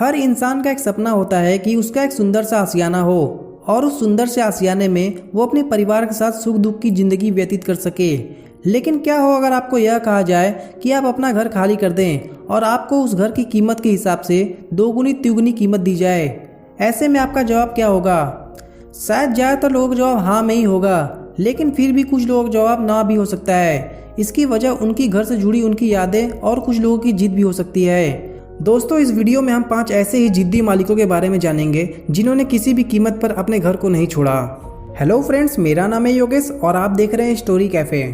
हर इंसान का एक सपना होता है कि उसका एक सुंदर सा आशियाना हो और उस सुंदर से आशियाने में वो अपने परिवार के साथ सुख दुख की ज़िंदगी व्यतीत कर सके। लेकिन क्या हो अगर आपको यह कहा जाए कि आप अपना घर खाली कर दें और आपको उस घर की कीमत के हिसाब से दोगुनी तिगुनी कीमत दी जाए। ऐसे में आपका जवाब क्या होगा? शायद ज़्यादातर लोगों का जवाब हाँ में ही होगा, लेकिन फिर भी कुछ लोगों का जवाब ना भी हो सकता है। इसकी वजह उनकी घर से जुड़ी उनकी यादें और कुछ लोगों की जिद भी हो सकती है। दोस्तों, इस वीडियो में हम 5 ऐसे ही जिद्दी मालिकों के बारे में जानेंगे जिन्होंने किसी भी कीमत पर अपने घर को नहीं छोड़ा। हेलो फ्रेंड्स, मेरा नाम है योगेश और आप देख रहे हैं story cafe.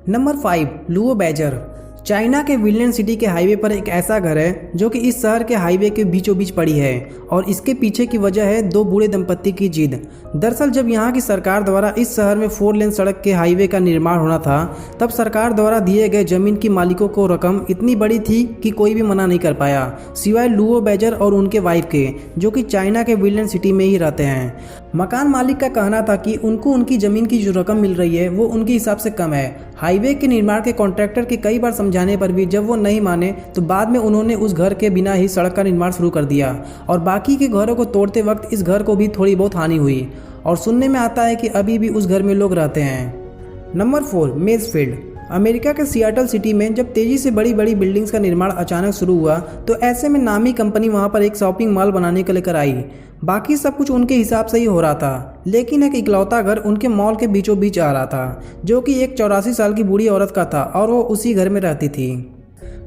Number 5, Luo badger. China के विलियन सिटी के हाईवे पर एक ऐसा घर है जो कि इस शहर के हाईवे के बीचों बीच पड़ी है और इसके पीछे की वजह है 2 बूढ़े दंपत्ति की जिद। दरअसल जब यहाँ की सरकार द्वारा इस शहर में 4 लेन सड़क के हाईवे का निर्माण होना था, तब सरकार द्वारा दिए गए जमीन की मालिकों को रकम इतनी बड़ी थी कि कोई भी मना नहीं कर पाया, सिवाय लुओ बैजर और उनके वाइफ के, जो कि चाइना के विलियन सिटी में ही रहते हैं। मकान मालिक का कहना था कि उनको उनकी जमीन की जो रकम मिल रही है वो उनके हिसाब से कम है। हाईवे के निर्माण के कॉन्ट्रैक्टर के कई बार समझाने पर भी जब वो नहीं माने तो बाद में उन्होंने उस घर के बिना ही सड़क का निर्माण शुरू कर दिया और बाकी के घरों को तोड़ते वक्त इस घर को भी थोड़ी बहुत हानि हुई और सुनने में आता है कि अभी भी उस घर में लोग रहते हैं। नंबर 4, मेजफील्ड। अमेरिका के सियाटल सिटी में जब तेजी से बड़ी बड़ी बिल्डिंग्स का निर्माण अचानक शुरू हुआ तो ऐसे में नामी कंपनी वहां पर एक शॉपिंग मॉल बनाने को लेकर आई। बाकी सब कुछ उनके हिसाब से ही हो रहा था, लेकिन एक इकलौता घर उनके मॉल के बीचों बीच आ रहा था, जो कि एक 84 साल की बूढ़ी औरत का था और वो उसी घर में रहती थी।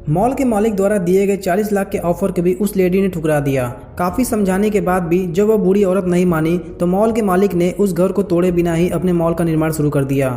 मॉल के मालिक द्वारा दिए गए 40 लाख के ऑफर के भी उस लेडी ने ठुकरा दिया। काफ़ी समझाने के बाद भी जब वह बूढ़ी औरत नहीं मानी तो मॉल के मालिक ने उस घर को तोड़े बिना ही अपने मॉल का निर्माण शुरू कर दिया।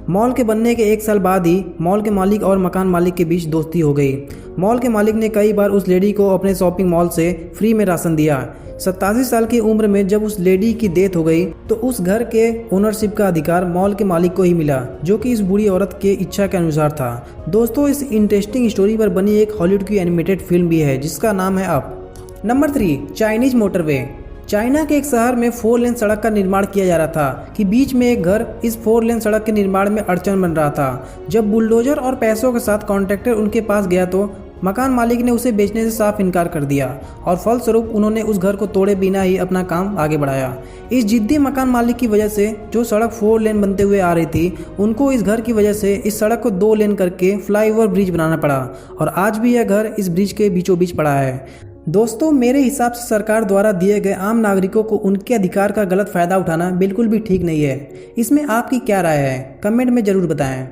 मॉल के बनने के 1 साल बाद ही मॉल के मालिक और मकान मालिक के बीच दोस्ती हो गई। मॉल के मालिक ने कई बार उस लेडी को अपने शॉपिंग मॉल से फ्री में राशन दिया। 87 साल की उम्र में जब उस लेडी की डेथ हो गई तो उस घर के ओनरशिप का अधिकार मॉल के मालिक को ही मिला, जो कि इस बूढ़ी औरत के इच्छा के अनुसार था। दोस्तों, इस इंटरेस्टिंग स्टोरी पर बनी एक हॉलीवुड की एनिमेटेड फिल्म भी है जिसका नाम है up. Number 3, Chinese motorway. China के एक शहर में 4 लेन सड़क का निर्माण किया जा रहा था कि बीच में एक घर इस 4 लेन सड़क के निर्माण में अड़चन बन रहा था। जब बुलडोजर और पैसों के साथ कॉन्ट्रैक्टर उनके पास गया तो मकान मालिक ने उसे बेचने से साफ इनकार कर दिया और फलस्वरूप उन्होंने उस घर को तोड़े बिना ही अपना काम आगे बढ़ाया। इस जिद्दी मकान मालिक की वजह से जो सड़क 4 लेन बनते हुए आ रही थी, उनको इस घर की वजह से इस सड़क को 2 लेन करके फ्लाईओवर ब्रिज बनाना पड़ा और आज भी यह घर इस ब्रिज के बीचों बीच पड़ा है। दोस्तों, मेरे हिसाब से सरकार द्वारा दिए गए आम नागरिकों को उनके अधिकार का गलत फायदा उठाना बिल्कुल भी ठीक नहीं है। इसमें आपकी क्या राय है? कमेंट में जरूर बताएं।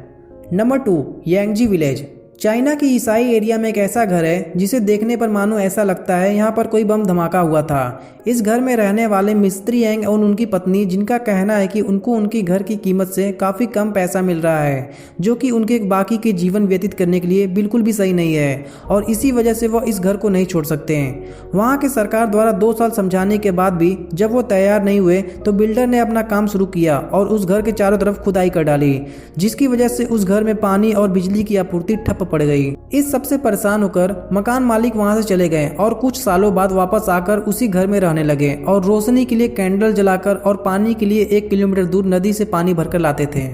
Number 2, Yangtze village. चाइना की ईसाई एरिया में एक ऐसा घर है जिसे देखने पर मानो ऐसा लगता है यहाँ पर कोई बम धमाका हुआ था। इस घर में रहने वाले मिस्त्री यांग और उनकी पत्नी, जिनका कहना है कि उनको उनकी घर की कीमत से काफ़ी कम पैसा मिल रहा है, जो कि उनके बाकी के जीवन व्यतीत करने के लिए बिल्कुल भी सही नहीं है और इसी वजह से वो इस घर को नहीं छोड़ सकते हैं। वहाँ के सरकार द्वारा 2 साल समझाने के बाद भी जब वो तैयार नहीं हुए तो बिल्डर ने अपना काम शुरू किया और उस घर के चारों तरफ खुदाई कर डाली, जिसकी वजह से उस घर में पानी और बिजली की आपूर्ति ठप पड़ गई। इस सबसे परेशान होकर मकान मालिक वहां से चले गए और कुछ सालों बाद वापस आकर उसी घर में रहने लगे और रोशनी के लिए कैंडल जलाकर और पानी के लिए 1 किलोमीटर दूर नदी से पानी भरकर लाते थे।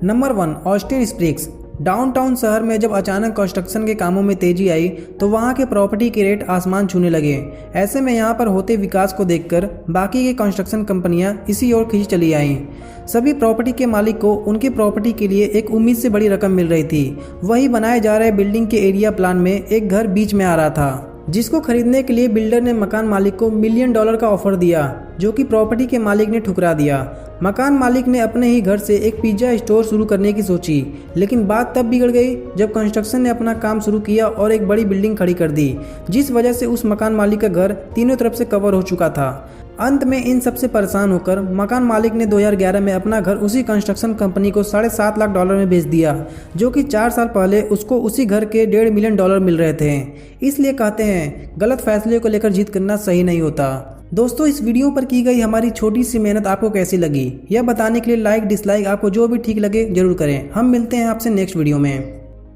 Number 1, Austin springs. डाउनटाउन शहर में जब अचानक कंस्ट्रक्शन के कामों में तेजी आई तो वहां के प्रॉपर्टी के रेट आसमान छूने लगे। ऐसे में यहां पर होते विकास को देखकर बाकी के कंस्ट्रक्शन कंपनियां इसी ओर खींच चली आईं। सभी प्रॉपर्टी के मालिक को उनकी प्रॉपर्टी के लिए एक उम्मीद से बड़ी रकम मिल रही थी। वही बनाए जा रहे बिल्डिंग के एरिया प्लान में एक घर बीच में आ रहा था, जिसको खरीदने के लिए बिल्डर ने मकान मालिक को $1 मिलियन का ऑफर दिया, जो कि प्रॉपर्टी के मालिक ने ठुकरा दिया। मकान मालिक ने अपने ही घर से एक पिज्जा स्टोर शुरू करने की सोची, लेकिन बात तब बिगड़ गई जब कंस्ट्रक्शन ने अपना काम शुरू किया और एक बड़ी बिल्डिंग खड़ी कर दी, जिस वजह से उस मकान मालिक का घर तीनों तरफ से कवर हो चुका था। अंत में इन सबसे परेशान होकर मकान मालिक ने 2011 में अपना घर उसी कंस्ट्रक्शन कंपनी को $7.5 लाख में बेच दिया, जो कि 4 साल पहले उसको उसी घर के $1.5 मिलियन मिल रहे थे। इसलिए कहते हैं गलत फैसले को लेकर जिद करना सही नहीं होता। दोस्तों, इस वीडियो पर की गई हमारी छोटी सी मेहनत आपको कैसी लगी, यह बताने के लिए लाइक डिसलाइक आपको जो भी ठीक लगे जरूर करें। हम मिलते हैं आपसे नेक्स्ट वीडियो में।